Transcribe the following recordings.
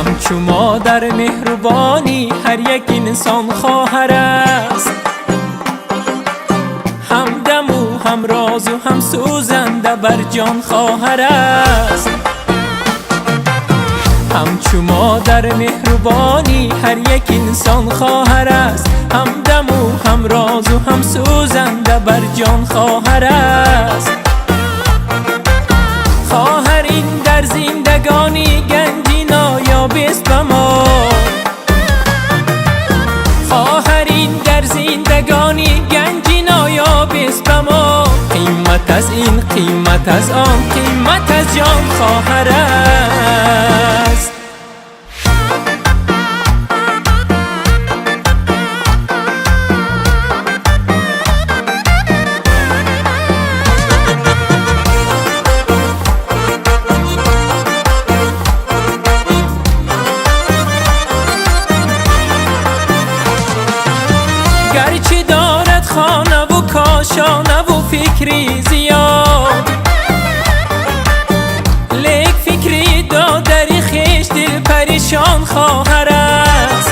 همچو مادر مهربانی هر یک انسان خواهر است، همدم و هم راز و هم سوزنده بر جان خواهر است. همچو مادر مهربانی هر یک انسان خواهر است، همدم و هم راز و هم سوزنده بر جان خواهر است. خواهر این در زندگانی گنجی نایاب است به ما، خواهر این در زندگانی گنجی نایاب است به ما. قیمت از این قیمت از آن قیمت از جان خواهر است. گرچه دارد خانه و کاشانه و فکری زیاد، لیک فکری دادری خیش دل پریشان خواهر است.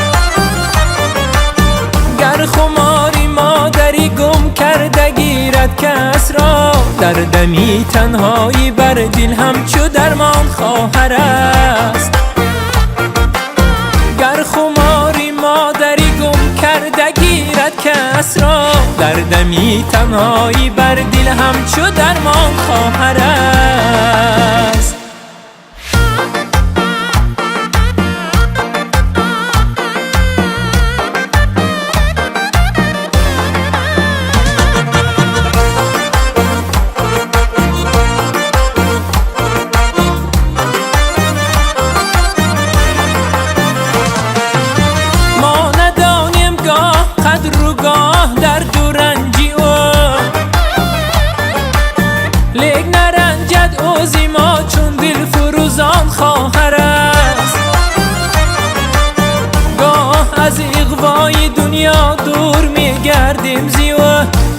گر خماری مادری گم کرده گیرد کس را، در دمی تنهایی بر دل همچو درمان خواهر است. گر خماری مادری گم کرده گیرد کس را، در دمی تنهایی بر دل همچو درمان خواهر است. ما ندانیم گاه قدر و گاه درد و رنجی او، لیک نرنجد اوزی ما چون دل فروزان خواهر است. گاه از اغوای دنیا دور میگردیم زیو،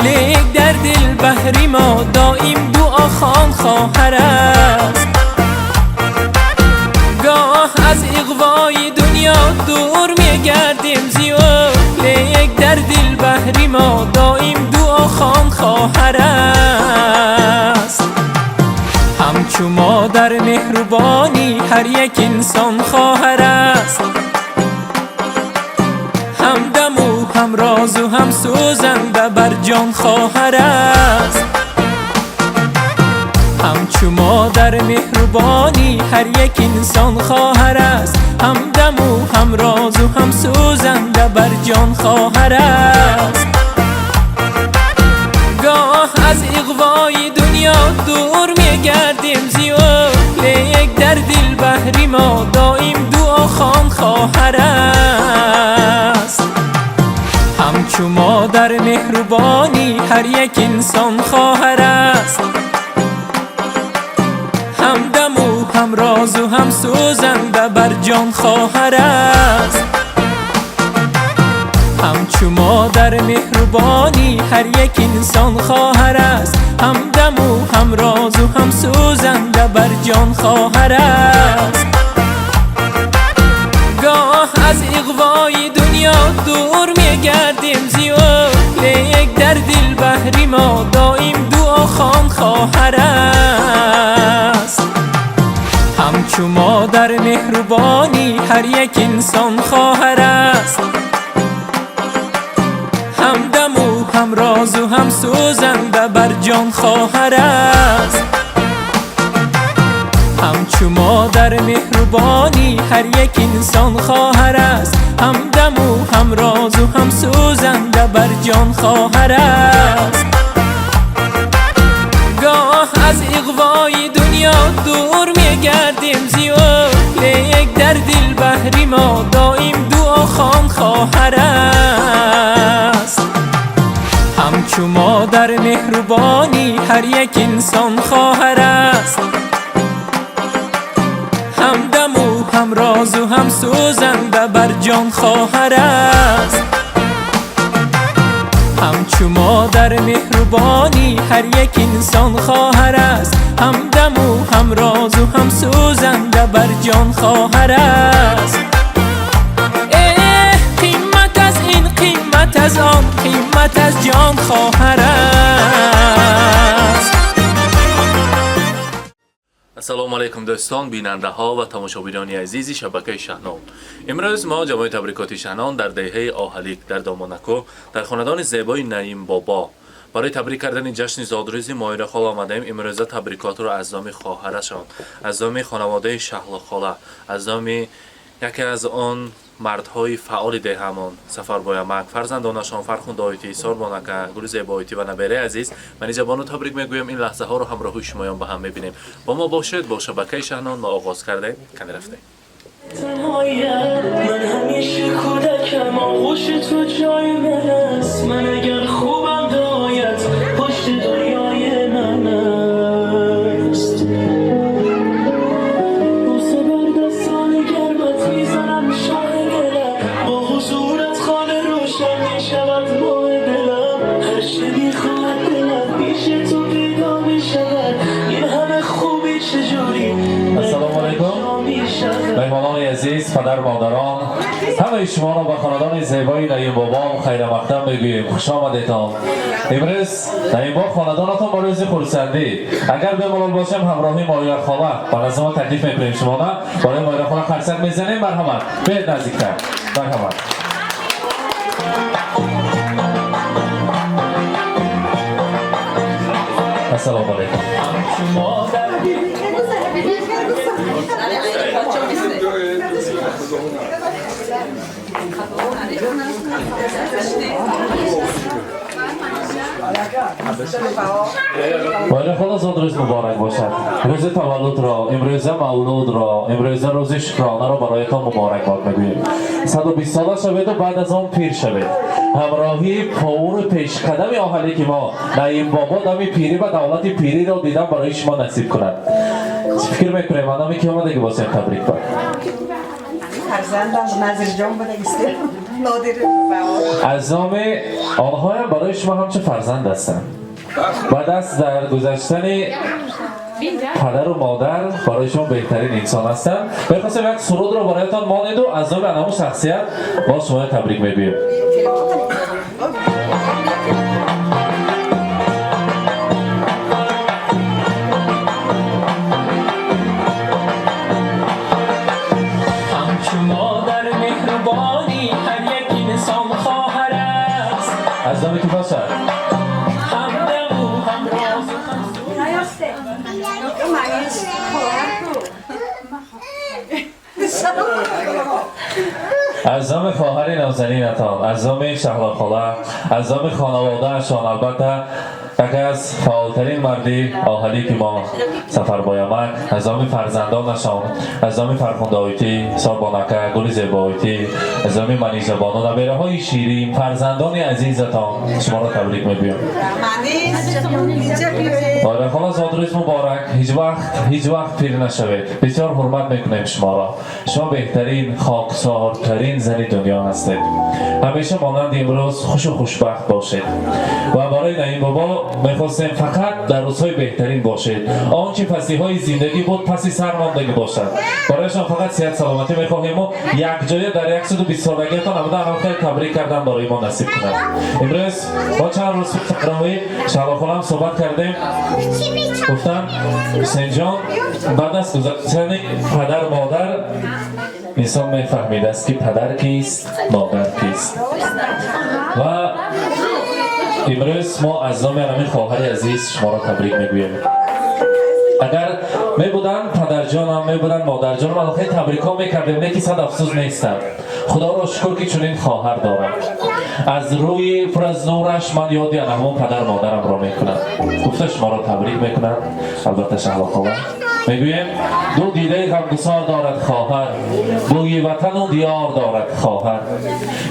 لیک در دل بحری ما دائم دعا خوان خواهر است. گاه از اغوای دنیا دور میگردیم زیو، لیک در دل بحری ما دائم دعا خوان خواهر است. همچو مادر مهربانی هر یک انسان خواهر است، همدم و هم راز و هم سوزنده بر جان خواهر است. همچو مادر مهربانی هر یک انسان خواهر است، همدم و هم راز و هم سوزنده بر جان خواهر است. گاه از اغوای دنیا دور میگردیم زیو، لیک در دل بحری ما دائم دعا خوان خواهر است. همچو مادر مهربانی هر یک انسان خواهر است، همدم و هم راز و هم سوزنده بر جان خواهر است. همچو مادر مهربانی هر یک انسان خواهر است، همدم و هم راز و هم سوزنده بر جان خواهر است. گاه از اغوای دنیا دور میگردیم زیو، لیک در دل بحری ما دائم دعا خوان خواهر است. همچو مادر مهربانی هر یک انسان خواهر است، همدم و هم راز و هم سوزنده بر جان خواهر است. همچو مادر مهربانی هر یک انسان خواهر است، همدم و هم راز و هم سوزنده بر جان خواهر است. گاه از اغوای دنیا دور میگردیم زیو، لیک در دل بحری ما دائم دعا خوان خواهر است. همچو مادر مهربانی هر یک انسان خواهر است، همدم و هم راز و هم سوزنده بر جان خواهر است. همچو همچو مادر مهربانی هر یک انسان خواهر است، همدم و هم راز و هم سوزنده بر جان خواهر است. قیمت از این، قیمت از آن، قیمت از جان خواهر است. السلام علیکم دوستان، بیننده ها و تماشاگران عزیز شبکه شهنام. امروز ما جمع تبریکات شهنام در دهه آهلیک در دامانکو در خاندان زیبای نعیم بابا برای تبریک کردن جشن زادروز ماهیره خاله آمدیم. امروز تبریکات را از نام خواهرشان، از نام خانواده شهلا خاله، از نام یکی از آن مردهای فعال دهمان سفربایمک، فرزندانشان فرخنده آیتی، ساربانکه، گل زیبایتی و نبیره عزیز، من اینجا بانو تبریک میگویم. این لحظه ها رو همراه شمایان با هم میبینیم. با ما باشید. با شبکه شهنام ما آغاز کرده کمی رفته. من همیشه کودکم، آغوش تو جای من است. من اگر خوبم دایت پشت دنیای من است. بوسه بر دستان گرمت میزنم شاه دلم، با حضورت خانه روشن میشود ماه دلم. هر چه میخواهد دلم پیش تو پیدا میشود. این همه خوبی چجوری السلام علیکم مهمانان عزیز، پدر مادران، همه شما را به خاندان زیبای نعیم بابا خیر مقدم میگوییم. خوش آمدیدتان. امروز نعیم بابا خاندانتان با روز خرسندی اگر بمالال باشیم همراهی ماهیره خاله با نظام تکلیف میکنیم. شما نه برای ماهیره خاله خرسند میزنیم. مرحمت، بیاید نزدیکتر. مرحمت. السلام علیکم. ماهیره خاله زادروز مبارک باشد. روز تولد را، امروز مولود را، امروز روز شکرانه را برایتان مبارکباد میگوییم. 120 ساله شوید و بعد از آن پیر شوید. همراهی پاور پیش قدم آهلی که ما نعیم بابا دمی پیری و دولت پیری را دیدن برای شما نصیب کند. فکر میکنیم آنامی که آمده که واسه تبریک باد. فرزندم نظر جان بده ایسته نادر از نام آنها هم برای شما همچه فرزند هستند. بعد از در گذشتن پدر و مادر برای شما بهترین انسان هستند. بخواستم یک سرود را برایتان مانید و از نام انامو شخصیت با شما تبریک میگویم. از نام کی باشد؟ همدم و هم راز و هم از نام خواهر نازنینتان، از نام شهلا خاله، از نام خانواده‌شان، البته یکی از فعالترین مردی آهلی که ما سفربایمک، از نام فرزندانشان، از نام فرخنده آیتی، ساربانکه، گل زیبایتی، از نام منیژه بانو، نبیره های شیرین، فرزندان عزیزتان شما را تبریک میگویم. ماهیره خاله زادروز مبارک. هیچ وقت پیر نشوید. بسیار حرمت میکنیم شما را. شما بهترین خاکسارترین زن دنیا هستید. همیشه مانند امروز خوش و خوشبخت باشید و برای نعیم بابا میخواستیم فقط در روزهای بهترین باشید. آنچه پسیهای زندگی بود پسی سرماندگی باشد. برایشان فقط صحت سلامتی میخواهیم و یک جای در 120 سالگیتان ابدا خیلی تبریک کردن برای ما نصیب کنند. امروز با چند روز فقراوی شهلا خاله هم صحبت کردیم. گفتن حسین جان بعد از گذشتن پدر مادر انسان میفهمید است که پدر کیست، مادر کیست. و امروز ما از نام همین خواهر عزیز شما را تبریک میگوییم. اگر میبودن پدر جانم، میبودن مادر جانم، ما خیلی تبریک ها میکردیم. نه که صد افسوس نیستم. خدا را شکر که چنین خواهر دارم. از روی پر از نورش من یادی همون پدر مادرم را میکنم. گفته شما را تبریک میکنم. البته شهلا خاله میگویم دو دیده غمگسار دارد خواهر، بوی وطن و دیار دارد خواهر.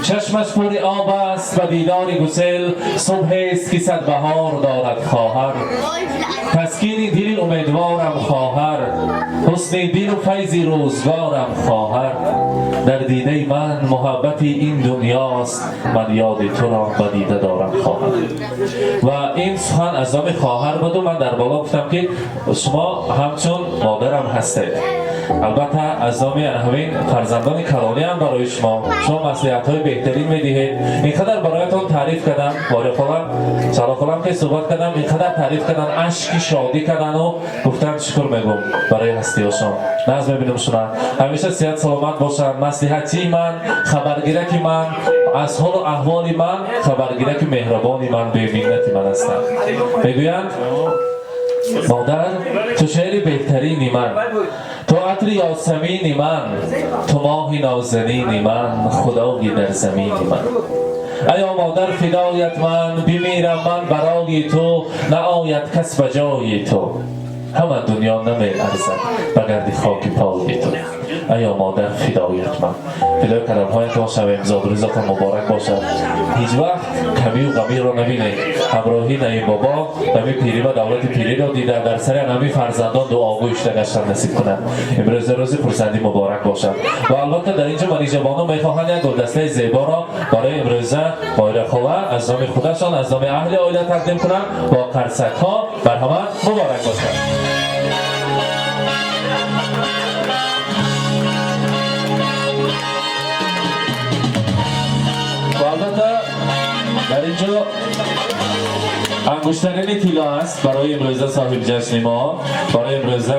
چشمش پوری آب است و دیدار گسل، صبح است که صد بهار دارد خواهر. تسکین دل امیدوارم خواهر، حسن دل و فیض روزگارم خواهر. در دیده من محبت این دنیاست، من یاد تو را به دیده دارم خواهر. و این سخن از نام خواهر بود و من در بالا گفتم که شما همچون مادرم هستید. البته از نام همین فرزندان کلانی هم برای شما مصلحت‌های بهترین می‌دهید. اینقدر برایتان تعریف کردم، باره خودم که صحبت کردم، اینقدر تعریف کردن، اشک شادی کردن و گفتن شکر میگم برای هستی‌هاشون. ناز می‌بینم شما همیشه صحت سلامت باشن. مصلحتی من، خبرگیرک من، از حال و احوال من، خبرگیرک مهربانی من، بی‌منتی من هستم. میگویند مادر تو شعر بهترینی من، تو عطر یاسمینی من، تو ماه نازنینی من، خدایی در زمینی من. ایا مادر فدایت من، بمیرم من برای تو، نه آید کس به جای تو. همه دنیا نمی ارزد بگردی خاک پای تو. ایا مادر فدایت من. فدای قدم‌هایت باشم، امضا روزتان مبارک باشد. هیچ وقت کمی و غمی را نبینید. همراهی نعیم بابا نمی پیری و دولت پیری را دیده، در سر نمی فرزندان دعاگوی اشتگشتن نصیب کنند. امروز روز خرسندی مبارک باشد. و البته در اینجا منی جوانان میخواهند یک گلدسته زیبا را برای امروز بایرخوه از نام خودشان، از نام اهل عائله تقدیم کنند. با قرصک ها بر همه مبارک باشد. در اینجا انگشترین طلا است برای امروزه صاحب جشن ما، برای امروزه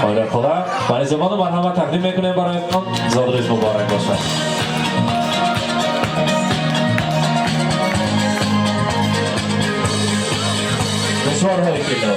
آیره خوده برای زمان و مرحمت تقدیم میکنیم برایتان. زادروز مبارک باشد. بسیارهای طلا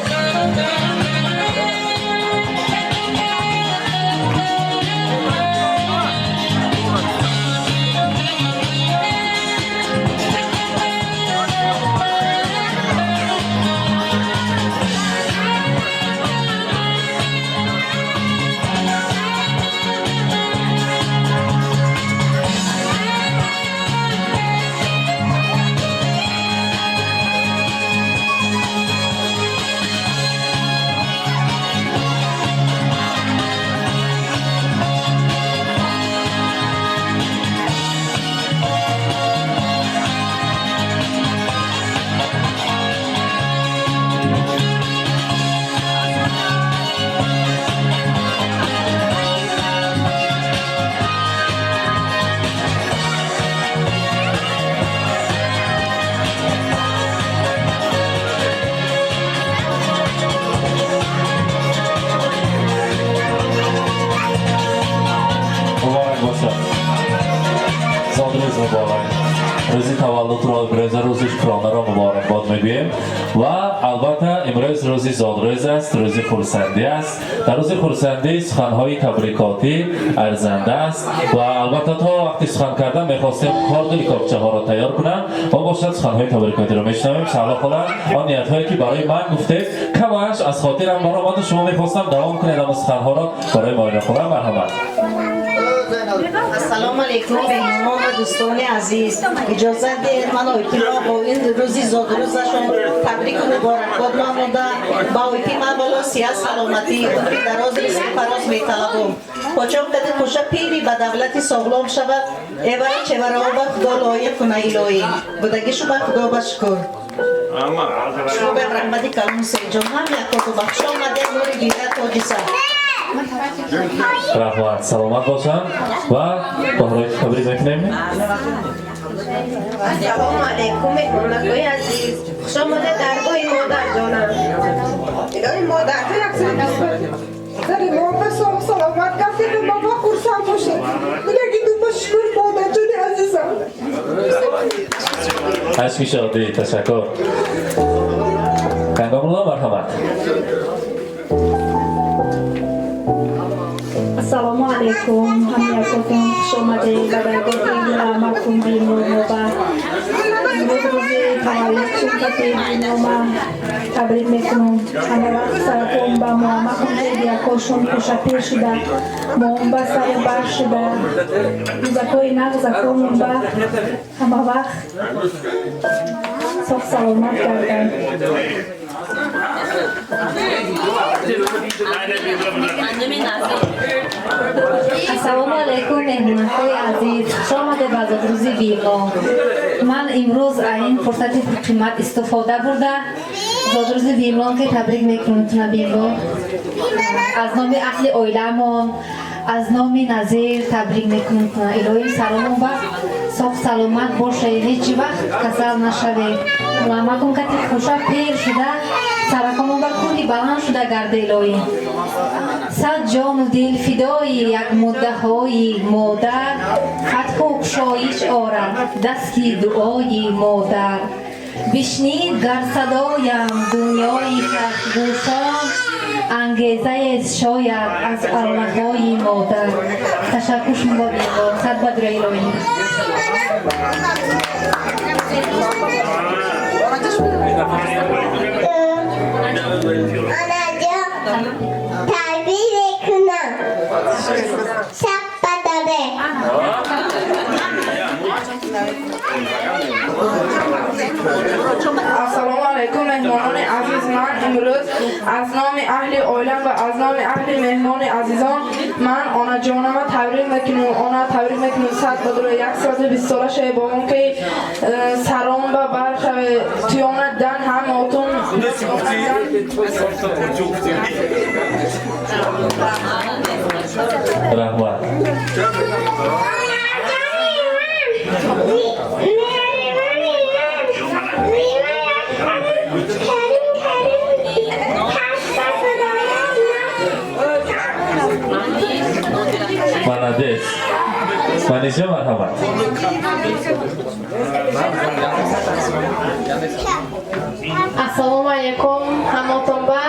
روزی تولد را امروز روز شکرانه را مبارکباد میگوییم و البته امروز روزی زادروز است، روزی خرسندی است. در روز خرسندی سخنهای تبریکاتی ارزنده است و البته تا وقتی سخن کردن میخواستیم کارت لیکابچه ها را تیار کنم و باشد سخنهای تبریکاتی را میشنویم. شاءالله خدا آن نیت هایی که برای من گفتید کمش از خاطرم برآمد، شما میخواستم دوام کنید اما سخنها را برای ما خدا مرحمت. السلام علیکم مهمان و دوستان عزیز، اجازه دهید من آیتی را با این روزی زادروزشان تبریک و مبارکباد نموده. با آیتی من بالا سیاست سلامتی عمری دراز رزق فراز میطلبم. پاچام کده خوشه پیری به دولت ساغلام شود، ایوره چوره ها به خدا لایق کنه الهی. بودگی شما خدا بشکر. شما به رحمتی کلام سید جان هم یک خود بخشا آمده نور دیده تاجیسه. رحمت سلامت باشم و با برای تبریک میکنیم. سلام علیکم مهمانای عزیز، خوش آمده درگاه مادر جانم. ادای مادر تو یک سری ما بسام سلامت کردی به بابا خورسم باشه. بلگی دو بشکر مادر جانی عزیزم. عشقی شادی، تشکر. کنگام الله مرحمت. السلام علیکم هم یکتون خوش آمده به درگاه رحمتون بینو با امروز روزی تولد شرکت بینوما تبریک میکنم. همه وقت سرکم با محمد یکاشون خوشپیر شده، محمد سر بر شده، زکای نق زکامون با همه وقت صاف سلامت کردن. ассалому алайкум меҳмонҳои азиз, хуш омадед ба зодрӯзи Вимлон. Ман имрӯз аин фурсати қимат истифода бурда зодрӯзи Вимлонро табрик мекунам Вимлон. Аз номи аҳли оиламон, аз номи Назир табрик мекунам. Илоҳи саломон ба соҳ саломат бошед, ҳеҷ вақт касал нашавед. Муаммакум кати хуша пир шуда саракамон ба кӯҳи баланд шуда гарда илоҳӣ. Сад ҷону дил фидои як муддаҳои модар, хатҳо кушоиш орад дасти дуои модар. бишнид гар садоям дунёи хатгӯшон, ангезаест шояд аз аллаҳои модар. ташаккур шумо ба Вимлон. сад ба дураи илоҳӣ. تربیت کنم شب بداره السلام علیکم مهمانان عزیز. من امروز از نام اهل عالم و از نام اهل مهمان عزیزان من آنا جانم تبریک میکنم. آنا تبریک میکنم 101 ساله بابام که سرام و برخ تویان دن هم آتون رحمت Молодец. Манижа марҳамат. ассалому алайкум ҳамотонба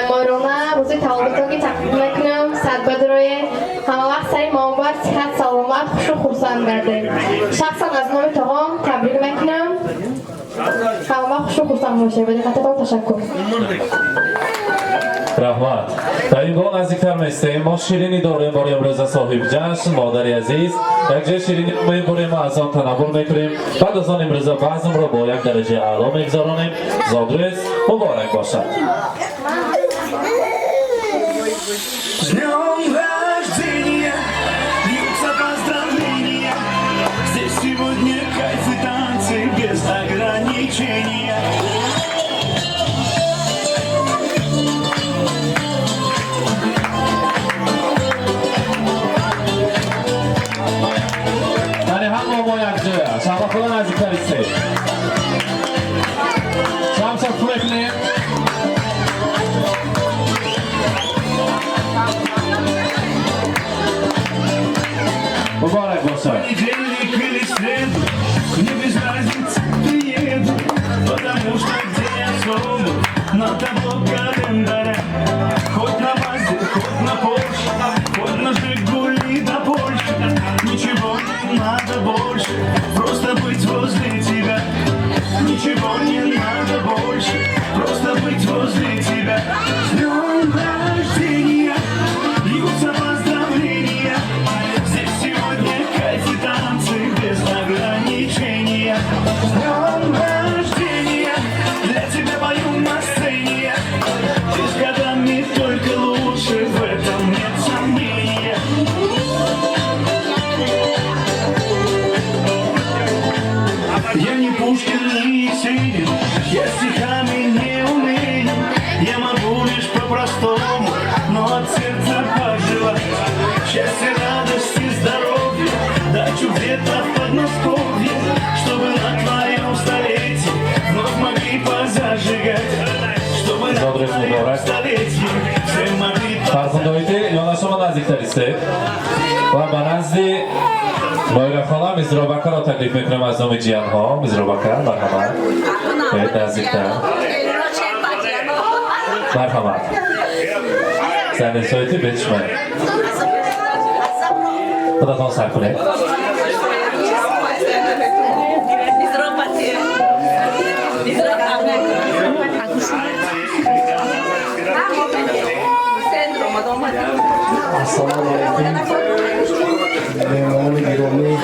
морона рӯзи таваллудтонги тақдим мекунам. садбадурои ҳама вақт сари маомбар сиҳат саломат хушу хурсанд гардед. шахсан аз номи тоғом табрик мекунам. ҳама вақт хушу хурсанд бошед. ба диққататон ташаккур. Rahmat. Dar in gol naziktар меистем. Мо ширини дорем бори имрӯза соҳиб ҷашн модари азиз. Як ҷои ширини мебурем ва аз он танаввур мекунем. Баъд аз он имрӯза баъзмро бо як дараҷаи аъло мегузаронем. Зодрӯз муборак бошад. С днем рождения льются поздравления. Здесь сегодня кайф и танцы без ограничения. Şaba falan azıcıklar istedim. Şamsa kulekini. Mübarek olsun. Понедельник или среду, мне без разницы приеду, потому что день особый на табло календаря. Хоть на Мазде, хоть на Порше, хоть на Жигули до Польши, ничего не надо больше. Просто быть возле тебя. Ничего не надо больше. Просто быть возле тебя. С днем рождения льются поздравления. Здесь сегодня кайф и танцы без ограничения. С днем рождения для тебя пою на сцене. Ты с годами только лучше, в этом нет сомнения. Я не Пушкин, не Есенин, я стихами не умею. Я могу лишь по-простому, но от сердца пожелать счастья, радости, здоровья, дачу где-то в Подмосковье, чтобы на твоем столетии вновь могли позажигать, чтобы на твоем столетии все могли Farkındaydı, yanaşma naziktар isteyip. Ve ben nazdi Moira Khala Mizrobakar رو تکلیف میکنم از نام جیان ها. Mizrobakar مرحبا. بهت نزدیکتر. مرحبا. زن سایتی بچمه. خداتون سر کنه. السلام علیکم مهمان گرامی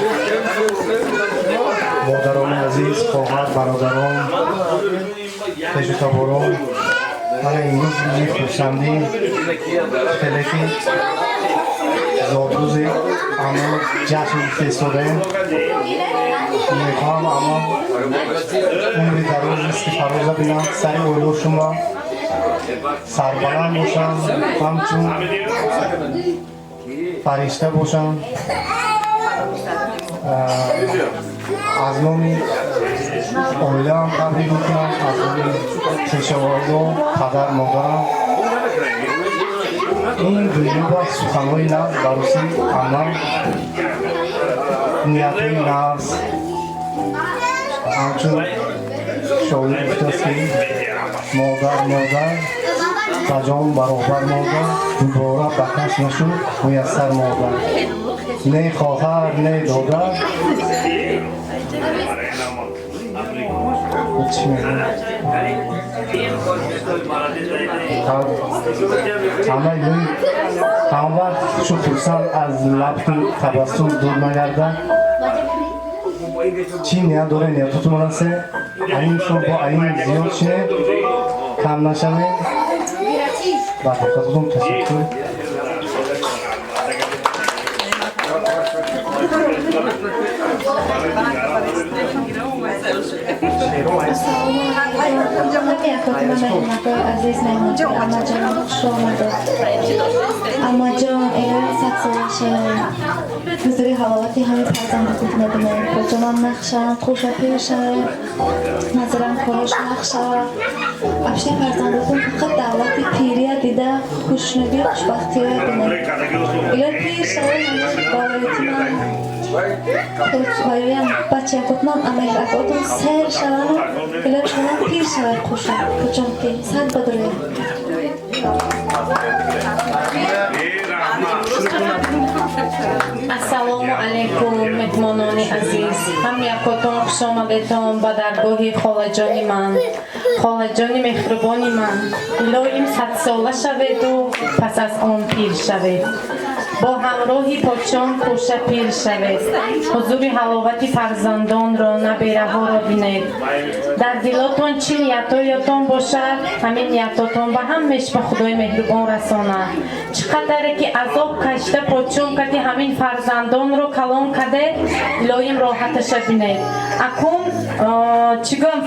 مادران عزیز خواهر برادران پژوهشگران من امروز خورسندی خیلی زادروزی هنوز جشن فرستادیم. میخوام اما عمری دراز است که فراز ببینم سر اولو شما سربلند باشم همچون فرشته باشم. از نامی اوله هم تبریک میکنم، از نامی کشاورزا پدر مادرم. این ویدیو با سخنهای نفس بررسی عمل نیتهای نفس همچون شاعر گفته است که مادر و جان برابر مادر دوباره بکش نشد میسر مادر نه خواهر نه دادر. چی میگم؟ همه وقت شو خورسن از لبتون تبسم دور نگرده. چی نیت داره نیتتون مناسه این شو با این زیاد چیه کم نشمه. با دقتتون تشکر. عزیز مهمان‌ها اما جان خوش آمدید. اما جان ایران سخت حضوری حلاوتی همه فرزند خود می‌بینید. بچه‌مان نخشند، خوش پیشند، نظرم کارش نخشند. افشی فرزندتون فقط دعوت پیری دیده خوشنودی و خوشبختی رو بینید. ایران پیشند باورتون باید بچه خودمان امیل اکاتون سر شوند و ایلا شما پیر شود خوشم کچان که سر بدره. السلام علیکم مهمانان عزیز. هم یکاتون خوش آمدید به درگاه خالجان من، خالجان مهربان من. الهیم 100 ساله شوید و پس از آن پیر شوید. با همراهی پاچان خوش پیر شوید. حضور حلاوت فرزندان را نبیره ها را بینید. در دلاتون چی نیتایتان باشد همین نیتاتان به همش به خدای مهربان رسانه. چقدر که عذاب کشته پاچان کردی همین فرزندان رو کلان کرده الهیم راحتش بینید. اکون چیگم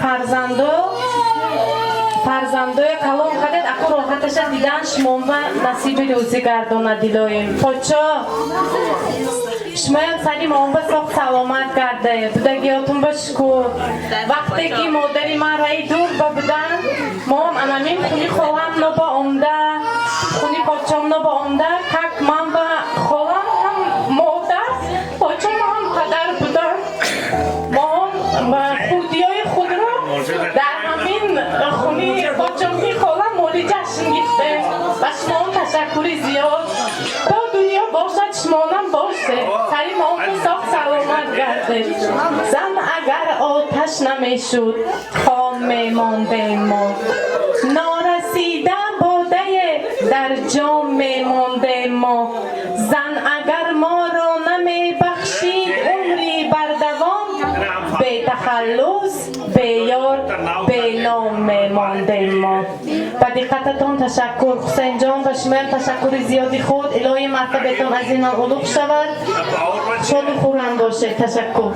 فرزندای کلام خدید اکو راحتش دیدن شما و نصیب روزی گردانه دیلایم. پاچا شمایم سری مامبا ساخت سلامت کرده بودگیاتون بشکر. وقتی که مادری من رای دور بودن مام انامیم خونی خواهم نبا آمده خونی پاچام نبا آمده کک من با خواهم هم مادر پاچام هم پدر بودن. مام خودیای خود را در همین خونی پاچامی خواهم مولی جشن گیفته و شما تشکری زیاد تا دنیا باشد شمانم باشه. سری ما ساخت سلامت گرده. زن اگر آتش نمیشد خام میمانده ما. نارسیده باده در جام میمانده ما. زن اگر ما را نمیبخشید عمری بردوام به تخلص به یار به نام میمانده ما. با دقتتون تشکر حسین جان و شمایم تشکر زیادی خود. الهی مرتبتون از این علوق شود. شاد و خورم باشه. تشکر.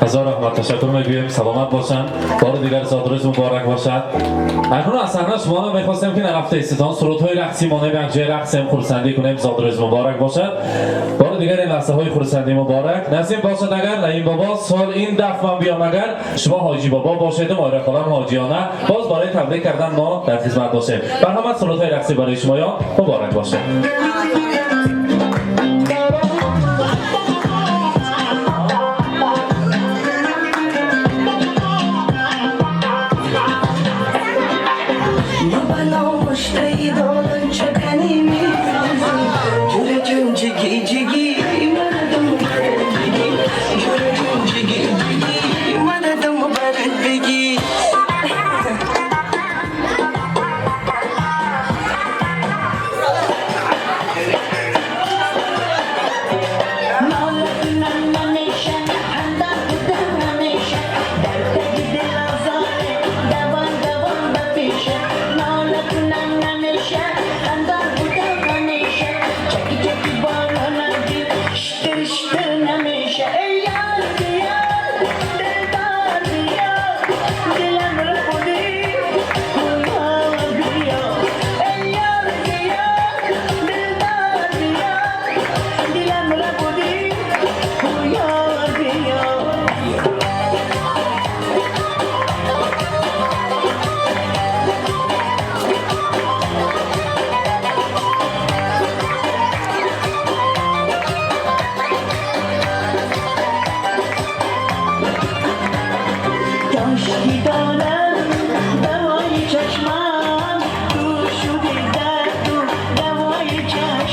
هزار رحمت تشکر میگویم. سلامت باشن. بار دیگر زادروز مبارک باشد. اکنون از صحنه شما رو میخواستیم که نرفته ایستان سرودهای رقصی مانه یک جای رقص هم خورسندی کنیم. زادروز مبارک باشد. بار دیگر این لحظه های خورسندی مبارک نصیب باشد. اگر نعیم بابا سال این دفعه من بیام اگر شما حاجی بابا باشید مایره خالم حاجیانه باز برای تبریک کردن ما در خدمت باشیم. برنامه سرودهای رقصی برای شما مبارک باشه.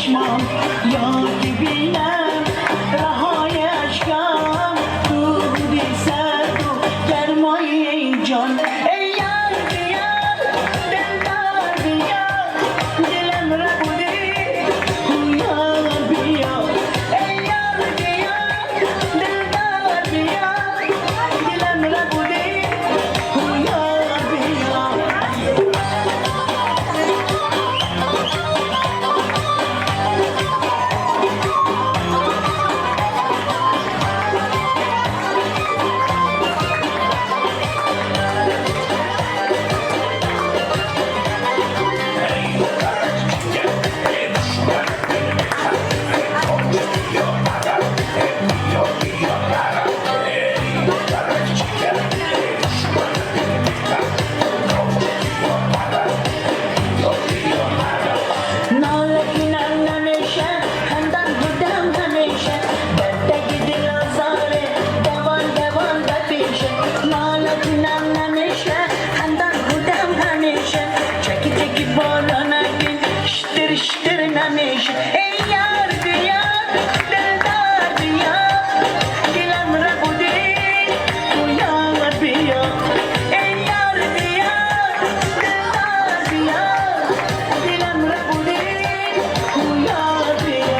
چشمام یادی بینم رهای اشکام دودی سرد و گرمای این جان ای یار بیار دلدار بیار دلم را بودی یار بیار ای یار بیار دلدار بیار دلم را بودی یار بیار ای یار بیار دلدار بیار دلم را بودی تو یار بیار ای یار بیار دلدار بیار دلم را بودی تو یار بیار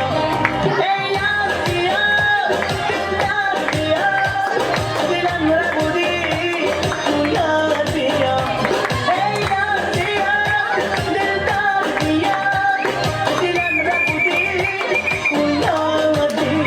ای یار بیار دلدار بیار دلم را بودی تو یار بیار ای یار بیار دلدار بیار دلم را بودی تو یار بیار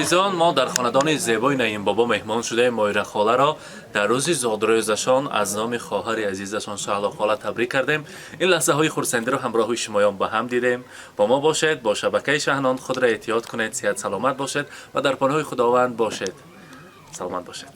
عزیزان، ما در خاندان زیبای نعیم بابا مهمان شده مایره خاله را در روز زادروزشان از نام خواهر عزیزشان شهلا خاله تبریک کردیم. این لحظه های خرسندی رو همراه شمایان با هم دیدیم. با ما باشید، با شبکه شهنان خود را احتیاط کنید، صحت سلامت باشید و در پناه خداوند باشید. سلامت باشید.